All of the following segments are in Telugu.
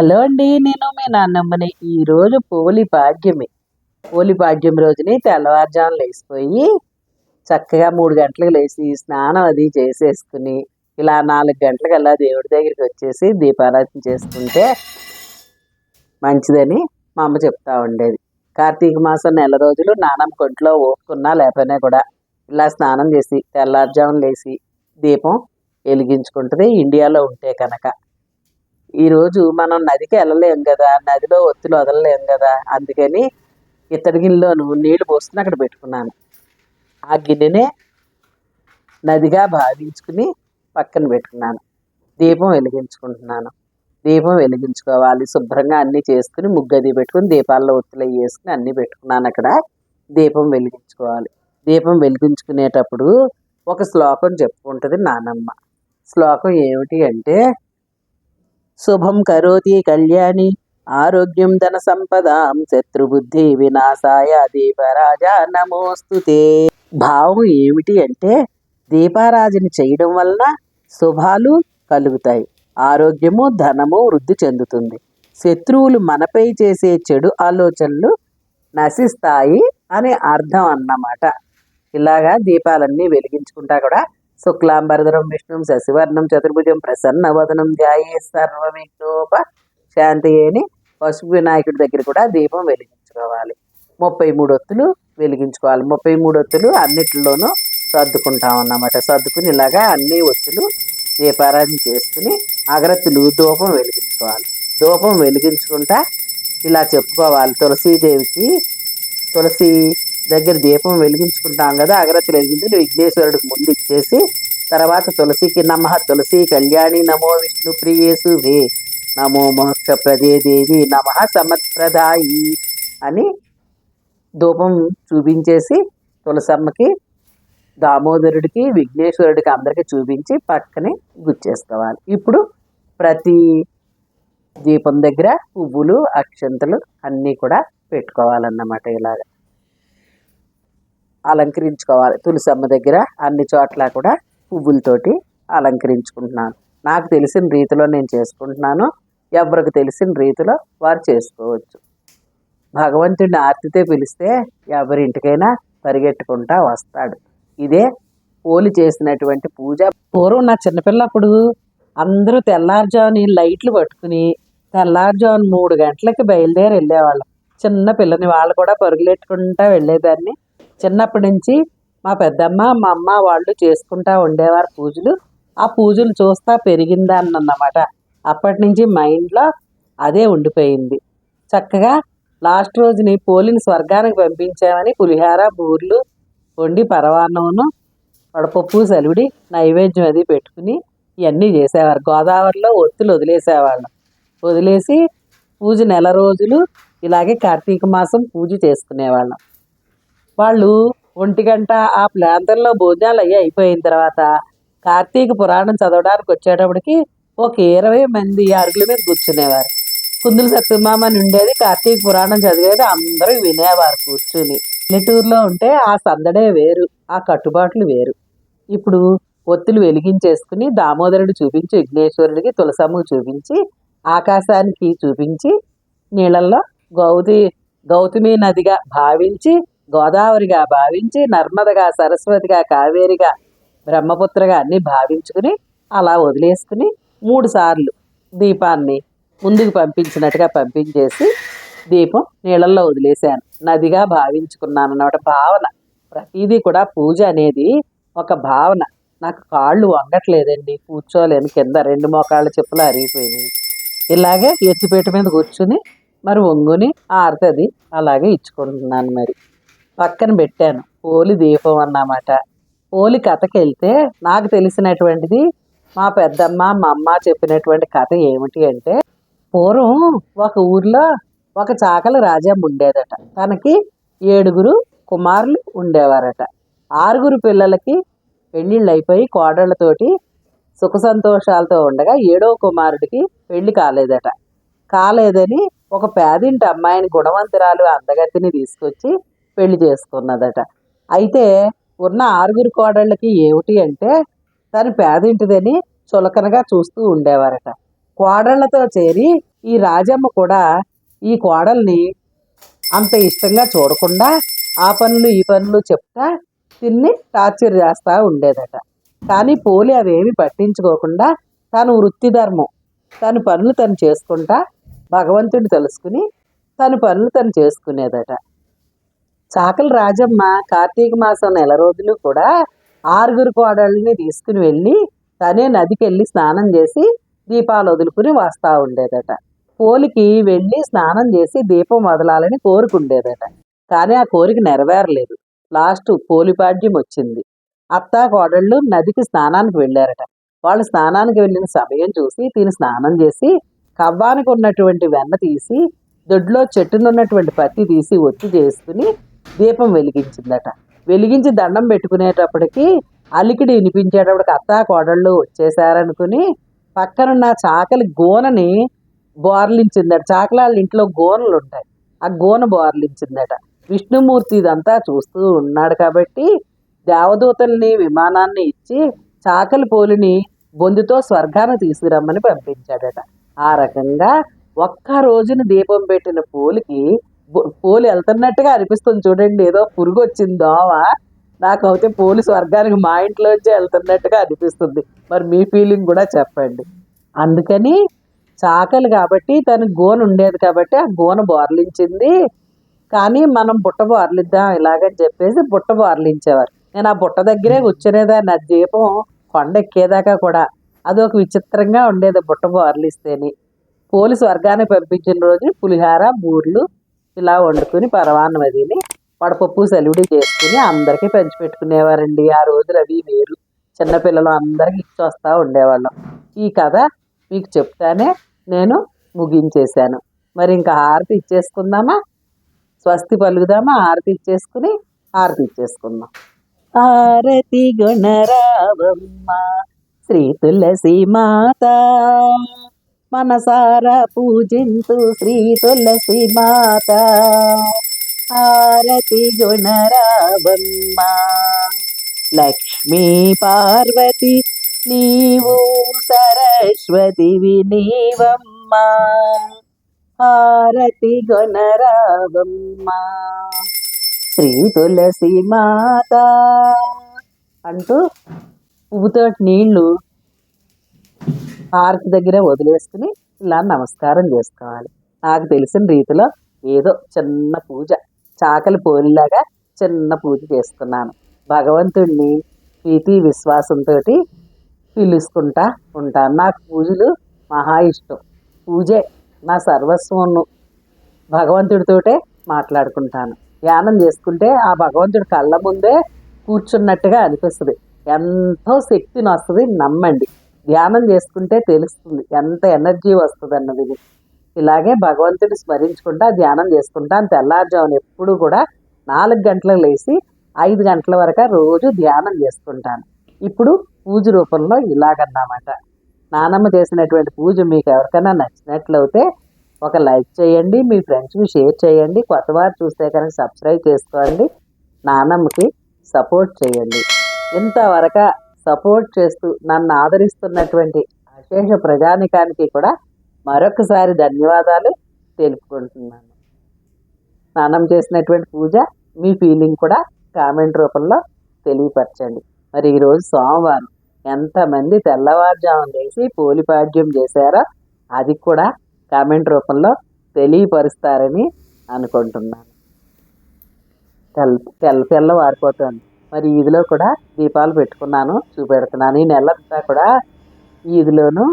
హలో అండి. నేను మీ నాన్నమ్మని. ఈరోజు పోలి భాగ్యమి. పోలి భాగ్యం రోజుని తెల్లవారుజామున లేసిపోయి చక్కగా 3 గంటలకు లేచి స్నానం అది చేసేసుకుని ఇలా 4 గంటలకల్లా దేవుడి దగ్గరికి వచ్చేసి దీపారాధన చేసుకుంటే మంచిదని మా అమ్మ చెప్తా ఉండేది. కార్తీక మాసం నెల రోజులు నానమ్మ కొంట్లో ఓపుకున్నా లేకపోయినా కూడా ఇలా స్నానం చేసి తెల్లారుజామున లేచి దీపం వెలిగించుకుంటుంది ఇండియాలో ఉంటే కనుక. ఈరోజు మనం నదికి వెళ్ళలేం కదా, నదిలో ఒత్తులు వదలలేం కదా, అందుకని ఇత్తడి గిన్నెలోను నీళ్లు పోసుకుని అక్కడ పెట్టుకున్నాను. ఆ గిన్నెనే నదిగా భావించుకుని పక్కన పెట్టుకున్నాను. దీపం వెలిగించుకుంటున్నాను. దీపం వెలిగించుకోవాలి, శుభ్రంగా అన్నీ చేసుకుని ముగ్గది పెట్టుకుని దీపాల్లో ఒత్తులు వేసుకుని అన్నీ పెట్టుకున్నాను. అక్కడ దీపం వెలిగించుకోవాలి. దీపం వెలిగించుకునేటప్పుడు ఒక శ్లోకం చెప్పుకుంటుంది నానమ్మ. శ్లోకం ఏమిటి అంటే, శుభం కరోతి కళ్యాణి ఆరోగ్యం ధన సంపదాం శత్రుబుద్ధి వినాశాయ దీపరాజా నమోస్తుతే. భావం ఏమిటి అంటే, దీపారాజన చేయడం వలన శుభాలు కలుగుతాయి, ఆరోగ్యము ధనము వృద్ధి చెందుతుంది, శత్రువులు మనపై చేసే చెడు ఆలోచనలు నశిస్తాయి అని అర్థం అన్నమాట. ఇలాగా దీపాలన్నీ వెలిగించుకుంటా కూడా శుక్లాంబరధరం విష్ణుం శశివర్ణం చతుర్భుజం ప్రసన్నవదనం ధ్యాయే సర్వ విఘ్నోప శాంతి అని పసుపు వినాయకుడి దగ్గర కూడా దీపం వెలిగించుకోవాలి. 33 ఒత్తులు వెలిగించుకోవాలి. 33 ఒత్తులు అన్నిటిలోనూ సర్దుకుంటాం అన్నమాట. సర్దుకుని ఇలాగా అన్ని ఒత్తులు దీపారాధన చేసుకుని అగరత్తులు ధూపం వెలిగించుకోవాలి. ధూపం వెలిగించుకుంటా ఇలా చెప్పుకోవాలి. తులసీదేవికి తులసి దగ్గర దీపం వెలిగించుకుంటాం కదా, అగరత్తులు వెలిగించి విఘ్నేశ్వరుడికి ముందు ఇచ్చేసి తర్వాత తులసికి నమః తులసి కళ్యాణి నమో విష్ణు ప్రియేసు వే నమో మోక్ష ప్రదే దేవి నమః సమత్ప్రదాయి అని ధూపం చూపించేసి తులసమ్మకి, దామోదరుడికి, విఘ్నేశ్వరుడికి అందరికీ చూపించి పక్కనే గుచ్చేసుకోవాలి. ఇప్పుడు ప్రతి దీపం దగ్గర పువ్వులు అక్షంతలు అన్నీ కూడా పెట్టుకోవాలన్నమాట. ఇలాగ అలంకరించుకోవాలి. తులసమ్మ దగ్గర అన్ని చోట్ల కూడా పువ్వులతోటి అలంకరించుకుంటున్నాను. నాకు తెలిసిన రీతిలో నేను చేసుకుంటున్నాను. ఎవరికి తెలిసిన రీతిలో వారు చేసుకోవచ్చు. భగవంతుడిని ఆర్తితో పిలిస్తే ఎవరింటికైనా పరిగెట్టుకుంటా వస్తాడు. ఇదే పోలి చేసినటువంటి పూజ. పూర్వం నా చిన్నపిల్లప్పుడు అందరూ తెల్లారుజాముని లైట్లు పట్టుకుని తెల్లారుజామున 3 గంటలకి బయలుదేరి వెళ్ళేవాళ్ళం. చిన్న పిల్లని వాళ్ళు కూడా పరుగులెట్టుకుంటా వెళ్ళేదాన్ని. చిన్నప్పటి నుంచి మా పెద్దమ్మ మా అమ్మ వాళ్ళు చేసుకుంటా ఉండేవారు పూజలు. ఆ పూజలు చూస్తా పెరిగిందాన్ని అన్నమాట. అప్పటి నుంచి మైండ్లో అదే ఉండిపోయింది. చక్కగా లాస్ట్ రోజుని పోలిని స్వర్గానికి పంపించామని పులిహార బూర్లు వండి పరవాన్నమును వడపప్పు సలివిడి నైవేద్యం అది పెట్టుకుని ఇవన్నీ చేసేవారు. గోదావరిలో ఒత్తులు వదిలేసేవాళ్ళం. వదిలేసి పూజ నెల రోజులు ఇలాగే కార్తీక మాసం పూజ చేసుకునేవాళ్ళం. వాళ్ళు 1 గంట ఆ ప్రాంతంలో భోజనాలు అయ్యి అయిపోయిన తర్వాత కార్తీక పురాణం చదవడానికి వచ్చేటప్పటికి ఒక 20 మంది అరుగుల మీద కూర్చునేవారు. కుందుల సత్యమామ అని ఉండేది, కార్తీక పురాణం చదివేది, అందరూ వినేవారు కూర్చుని. పల్లెటూరులో ఉంటే ఆ సందడే వేరు, ఆ కట్టుబాట్లు వేరు. ఇప్పుడు ఒత్తులు వెలిగించేసుకుని దామోదరుడు చూపించి, విఘ్నేశ్వరుడికి, తులసమ్మకు చూపించి, ఆకాశానికి చూపించి, నీళ్ళల్లో గౌతమి నదిగా భావించి, గోదావరిగా భావించి, నర్మదగా, సరస్వతిగా, కావేరిగా, బ్రహ్మపుత్రగా అన్నీ భావించుకుని అలా వదిలేసుకుని 3 సార్లు దీపాన్ని ముందుకు పంపించినట్టుగా పంపించేసి దీపం నీళ్ళల్లో వదిలేశాను. నదిగా భావించుకున్నాను అన్నమాట. భావన ప్రతిదీ కూడా పూజ అనేది ఒక భావన. నాకు కాళ్ళు వంగట్లేదండి, కూర్చోలేను, కింద 2 మోకాళ్ళ చెప్పులు అరిగిపోయినాయి. ఇలాగే ఎత్తిపేట మీద కూర్చుని మరి వంగుని ఆరుతుంది అలాగే ఇచ్చుకుంటున్నాను. మరి పక్కన పెట్టాను పోలి దీపం అన్నమాట. పోలి కథకి వెళ్తే నాకు తెలిసినటువంటిది మా పెద్దమ్మ మా అమ్మ చెప్పినటువంటి కథ ఏమిటి అంటే, పూర్వం ఒక ఊర్లో ఒక చాకలి రాజమ్మ ఉండేదట. తనకి 7 కుమారులు ఉండేవారట. 6 పిల్లలకి పెళ్ళిళ్ళు అయిపోయి కోడళ్లతోటి సుఖ సంతోషాలతో ఉండగా 7వ కుమారుడికి పెళ్లి కాలేదట. కాలేదని ఒక పేదింటి అమ్మాయిని, గుణవంతురాలు అందగతిని తీసుకొచ్చి పెళ్లి చేసుకున్నదట. అయితే ఉన్న 6 కోడళ్ళకి ఏమిటి అంటే, తను పేదింటిదని చులకనగా చూస్తూ ఉండేవారట. కోడళ్లతో చేరి ఈ రాజమ్మ కూడా ఈ కోడల్ని అంత ఇష్టంగా చూడకుండా ఆ పనులు ఈ పనులు చెప్తా తిన్ని టార్చర్ చేస్తూ ఉండేదట. కానీ పోలి అవేమి పట్టించుకోకుండా తను వృత్తి ధర్మం తన పనులు తను చేసుకుంటా భగవంతుడు తెలుసుకుని తన పనులు తను చేసుకునేదట. చాకలి రాజమ్మ కార్తీక మాసం నెల రోజులు కూడా 6 కోడళ్ళని తీసుకుని వెళ్ళి తనే నదికి వెళ్ళి స్నానం చేసి దీపాలు వదులుకుని వస్తూ ఉండేదట. పోలికి వెళ్ళి స్నానం చేసి దీపం వదలాలని కోరుకుండేదట. కానీ ఆ కోరిక నెరవేరలేదు. లాస్ట్ పోలిపాడ్యం వచ్చింది. అత్త కోడళ్ళు నదికి స్నానానికి వెళ్ళారట. వాళ్ళు స్నానానికి వెళ్ళిన సమయం చూసి తిని స్నానం చేసి కవ్వానికి ఉన్నటువంటి వెన్న తీసి దొడ్లో చెట్టునున్నటువంటి పత్తి తీసి ఒత్తి చేసుకుని దీపం వెలిగించిందట. వెలిగించి దండం పెట్టుకునేటప్పటికి అలికిడి వినిపించేటప్పటికి అత్తా కోడళ్ళు వచ్చేసారనుకుని పక్కనున్న చాకలి గోనని బోర్లించిందట. చాకలాళ్ళ ఇంట్లో గోనలు ఉంటాయి, ఆ గోన బోర్లించిందట. విష్ణుమూర్తి ఇదంతా చూస్తూ ఉన్నాడు కాబట్టి దేవదూతల్ని విమానాన్ని ఇచ్చి చాకలి పోలిని బొందుతో స్వర్గాన్ని తీసుకురమ్మని పంపించాడట. ఆ రకంగా ఒక్క రోజున దీపం పెట్టిన పోలికి పోలి వెళ్తున్నట్టుగా అనిపిస్తుంది. చూడండి, ఏదో పురుగు వచ్చిందోవా నాకు అయితే పోలి స్వర్గానికి మా ఇంట్లోంచి వెళ్తున్నట్టుగా అనిపిస్తుంది. మరి మీ ఫీలింగ్ కూడా చెప్పండి. అందుకని చాకలి కాబట్టి తన గోన ఉండేది కాబట్టి ఆ గోన బోర్లించింది. కానీ మనం బుట్ట బోర్లిద్దాం ఇలాగని చెప్పేసి బుట్ట బోర్లించేవారు. నేను ఆ బుట్ట దగ్గరే కూర్చునేదాన్ని. నా దీపం కొండ ఎక్కేదాకా కూడా అదొక విచిత్రంగా ఉండేది బుట్ట బోర్లిస్తేని. పోలి స్వర్గాన్ని పంపించిన రోజు పులిహార బూర్లు ఇలా వండుకుని పరవాన్నం అదిని వడపప్పు సలివిడి చేసుకుని అందరికీ పంచిపెట్టుకునేవారండి. ఆ రోజులు అవి వేరు. చిన్నపిల్లలు అందరికి ఇచ్చి వస్తూ ఉండేవాళ్ళం. ఈ కథ మీకు చెప్తానే నేను ముగించేశాను. మరి ఇంకా హారతి ఇచ్చేసుకుందామా? స్వస్తి పలుకుదామా? హారతి ఇచ్చేసుకుని హారతి ఇచ్చేసుకుందాం. హారతి గుణరావమ్మ శ్రీ తులసి మాత, మనసారా పూజింతు శ్రీ తులసి మాత. హారతి గుణరావమ్మ లక్ష్మీ పార్వతి నీవు సరస్వతివి నీవమ్మ. హారతి గుణరావమ్మ శ్రీ తులసి మాత అంటూ పువ్వుతో నీళ్లు హారతి దగ్గర వదిలేసుకుని ఇలా నమస్కారం చేసుకోవాలి. నాకు తెలిసిన రీతిలో ఏదో చిన్న పూజ, చాకలి పోలిలాగా చిన్న పూజ చేసుకున్నాను. భగవంతుడిని ప్రీతి విశ్వాసంతో పిలుచుకుంటా ఉంటాను. నాకు పూజలు మహా ఇష్టం. పూజే నా సర్వస్వము. భగవంతుడితోటే మాట్లాడుకుంటాను. ధ్యానం చేసుకుంటే ఆ భగవంతుడి కళ్ళ ముందే కూర్చున్నట్టుగా అనిపిస్తుంది. ఎంతో శక్తిని వస్తుంది, నమ్మండి. ధ్యానం చేసుకుంటే తెలుస్తుంది ఎంత ఎనర్జీ వస్తుంది అన్నది. ఇలాగే భగవంతుడిని స్మరించుకుంటా ధ్యానం చేసుకుంటా తెల్లారుజామున ఎప్పుడు కూడా 4 గంటలకు లేచి 5 గంటల వరకు రోజు ధ్యానం చేసుకుంటాను. ఇప్పుడు పూజ రూపంలో ఇలాగన్నమాట. నానమ్మ చేసినటువంటి పూజ మీకు ఎవరికైనా నచ్చినట్లయితే ఒక లైక్ చేయండి, మీ ఫ్రెండ్స్కి షేర్ చేయండి. కొత్తవారు చూస్తే కనుక సబ్స్క్రైబ్ చేసుకోండి. నానమ్మకి సపోర్ట్ చేయండి. ఇంతవరకు సపోర్ట్ చేస్తూ నన్ను ఆదరిస్తున్నటువంటి అశేష ప్రజానికానికి కూడా మరొకసారి ధన్యవాదాలు తెలుపుకుంటున్నాను. నానమ్మ చేసినటువంటి పూజ మీ ఫీలింగ్ కూడా కామెంట్ రూపంలో తెలియపరచండి. మరి ఈరోజు సోమవారం ఎంతమంది తెల్లవారుజామున లేచి పోలిపాడ్యం చేశారో అది కూడా కామెంట్ రూపంలో తెలియపరుస్తారని అనుకుంటున్నాను. తెల్లవారిపోతుంది. మరి ఈదిలో కూడా దీపాలు పెట్టుకున్నాను, చూపెడుతున్నాను. ఈ నెలంతా కూడా ఈదిలోను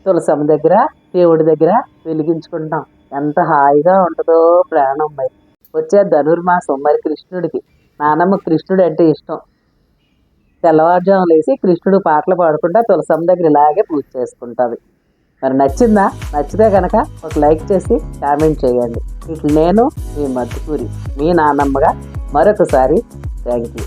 తులసమ్మ దగ్గర దేవుడి దగ్గర వెలిగించుకుంటాం. ఎంత హాయిగా ఉంటుందో ప్రాణం. మరి వచ్చే ధనుర్మాసం మరి కృష్ణుడికి, నానమ్మ కృష్ణుడు అంటే ఇష్టం. తెల్లవారుజాము లేచి కృష్ణుడు పాటలు పాడుకుంటా తులసమ్మ దగ్గర ఇలాగే పూజ చేసుకుంటుంది. మరి నచ్చిందా? నచ్చితే కనుక ఒక లైక్ చేసి కామెంట్ చేయండి. ఇట్లా నేను మీ మధుకూరి, మీ నానమ్మగా మరొకసారి థ్యాంక్ యూ.